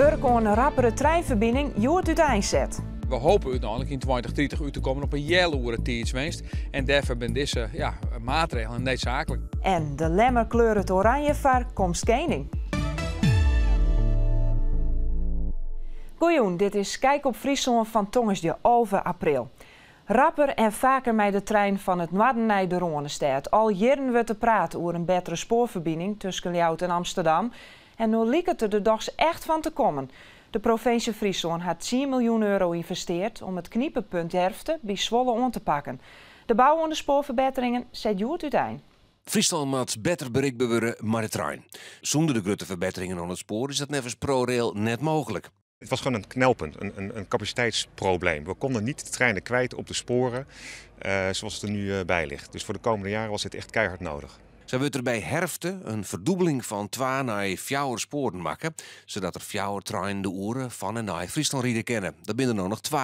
Werk aan een rappere treinverbinding joert uiteenzet. We hopen uiteindelijk in 2030 uit te komen op een hele tijdswinst. En daarvoor zijn deze maatregelen noodzakelijk. En de lemmer kleur het oranje voor komstkening. Goejoen, dit is Kijk op Friesland van tongersdei 11 april. Rapper en vaker met de trein van het noorden naar de Ronestad. Al jaren we te praten over een betere spoorverbinding tussen Ljout en Amsterdam. En nu lijkt het er de dags echt van te komen. De provincie Friesland had 10 miljoen euro geïnvesteerd om het kniepenpunt Herfte bij Zwolle aan te pakken. De bouw aan de spoorverbeteringen zet Joert uiteen. Friesland moet beter bereikbaar worden met de trein. Zonder de grote verbeteringen aan het spoor is dat nevens ProRail net mogelijk. Het was gewoon een knelpunt, een capaciteitsprobleem. We konden niet de treinen kwijt op de sporen zoals het er nu bij ligt. Dus voor de komende jaren was dit echt keihard nodig. Zij willen er bij Herfte een verdubbeling van 2 naar 4 sporen maken, zodat er 4 treinen de uren van en naar Friesland rijden kennen. Dat binnen er nog 2.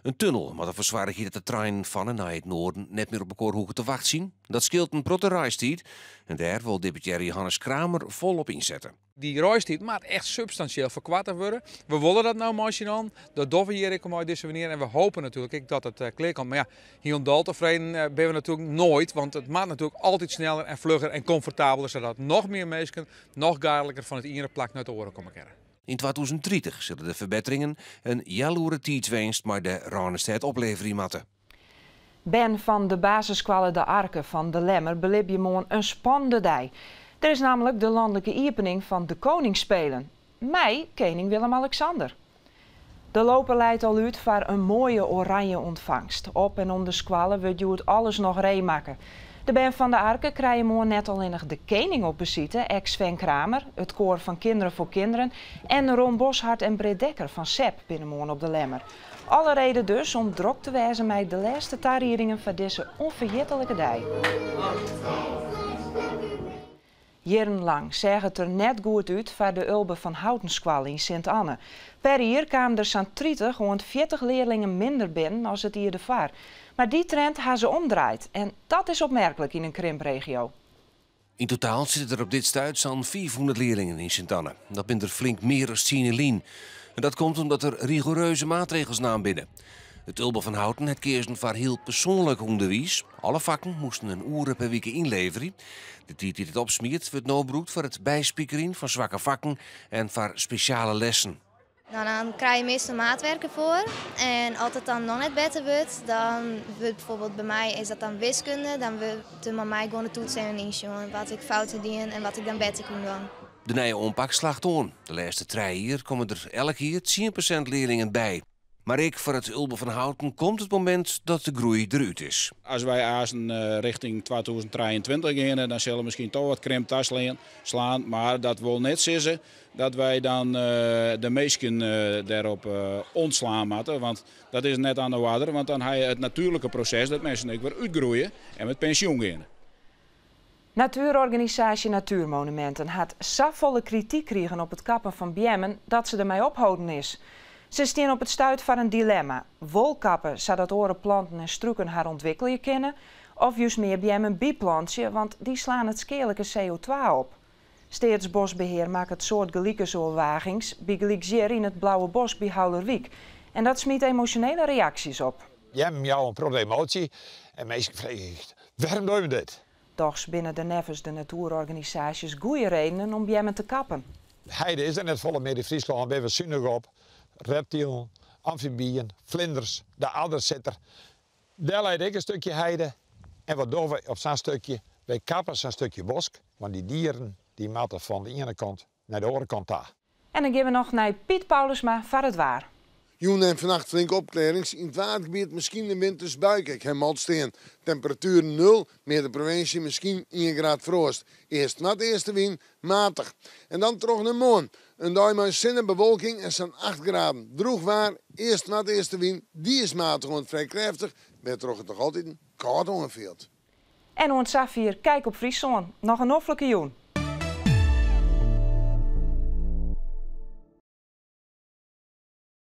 Een tunnel, maar dat verzwaart hier dat de trein van en naar het noorden net meer op elkaar hoeken te wachten zien. Dat scheelt een protte reistijd en daar wil deputair Johannes Kramer volop inzetten. Die reistijd moet echt substantieel verkwatterd worden. We willen dat nou machinaal. Dat doen we hier ook deze manier. En we hopen natuurlijk dat het klaar komt. Maar ja, hier in Dal tevreden ben we natuurlijk nooit. Want het maakt natuurlijk altijd sneller en vlugger en comfortabeler. Zodat nog meer mensen nog gaarlijker van het ene plak naar de oren komen keren. In 2030 zullen de verbeteringen een jaloere tijdswinst maar de Ronestad opleveren moeten. Ben van de basisschool De Arke van de Lemmer beleef je morgen een spannende dag. Er is namelijk de landelijke opening van de Koningsspelen. Mei, koning Willem-Alexander. De loper leidt al uit voor een mooie oranje ontvangst. Op en om de squallen wordt Joert alles nog reemaken. De band van de Arke krijgen morgen net alleen nog de koning op bezoek, ex-Sven Kramer, het koor van Kinderen voor Kinderen en Ron Boshart en Britt Dekker van SEP binnenmorgen op de Lemmer. Alle reden dus om drok te wijzen met de laatste tarrieringen van deze onvergetelijke dag. Jarenlang zag het er net goed uit voor de Ulbe van Houtenskwal in Sint-Anne. Per jaar kwamen er zo'n 30, gewoon 40 leerlingen minder binnen als het hier ervoor. Maar die trend hebben ze omdraaid en dat is opmerkelijk in een krimpregio. In totaal zitten er op dit stuit zo'n 400 leerlingen in Sint-Anne. Dat bent er flink meer dan 10 lien. En dat komt omdat er rigoureuze maatregels naambinnen. Het Ulbe van Houten het keersen voor heel persoonlijk onderwijs. Alle vakken moesten een uren per week inleveren. De tijd die het opsmiert wordt noodbroekt voor het bijspiekeren van zwakke vakken en voor speciale lessen. Nou, dan krijg je meestal maatwerken voor. En als het dan nog net beter wordt, dan wordt bijvoorbeeld bij mij is dat dan wiskunde. Dan wordt er bij mij gewoon de toetsen inzien wat ik fouten dien en wat ik dan beter kan doen. De nieuwe aanpak slaagt aan. De laatste 3 jaar komen er elk jaar 10% leerlingen bij. Maar ik voor het Ulbe van Houten komt het moment dat de groei eruit is. Als wij aanstaan richting 2023 gaan, dan zullen we misschien toch wat krimptas slaan. Maar dat wil net zeggen dat wij dan de meesten daarop ontslaan moeten. Want dat is net aan de water. Want dan heb je het natuurlijke proces dat mensen ook weer uitgroeien en met pensioen gaan. Natuurorganisatie Natuurmonumenten had zoveel kritiek kregen op het kappen van bjemmen dat ze ermee ophouden is. Ze staan op het stuit van een dilemma. Wolkappen zodat oren planten en struiken haar ontwikkelen kunnen. Of juist meer bjemmen biplantje, want die slaan het skeerlijke CO2 op. Staatsbosbeheer maakt het soort gelijkesoorwagings bij gelijkzeer in het Blauwe Bos bij Houlerwiek. En dat smiet emotionele reacties op. Je hebt jou een probleematie en mensen vragen, waarom doen we dit? Doch binnen de nevens de natuurorganisaties goede redenen om bjemmen te kappen. Heide is er net volle meer in Friesland, we hebben zuinig op. Reptielen, amfibieën, vlinders, de adderzitter. Daar leidt ik een stukje heide. En wat doen we op zo'n stukje? Wij kappen zo'n stukje bos, want die dieren die moeten van de ene kant naar de andere kant daar. En dan gaan we nog naar Piet Paulusma voor het waar. Joen en vannacht flink opklarings. In het watergebied misschien de winters buik. Ik heb al steen. Temperatuur 0, meer de provincie misschien 1 graad frost. Eerst nat eerste wind, matig. En dan terug naar morgen. Een dag met zinnen bewolking en zo'n 8 graden. Droeg waar, eerst nat eerste wind, die is matig en vrij krachtig. Maar toch altijd een koud ongeveer. En ons Safir, kijk op Friesland. Nog een hoffelijke joen.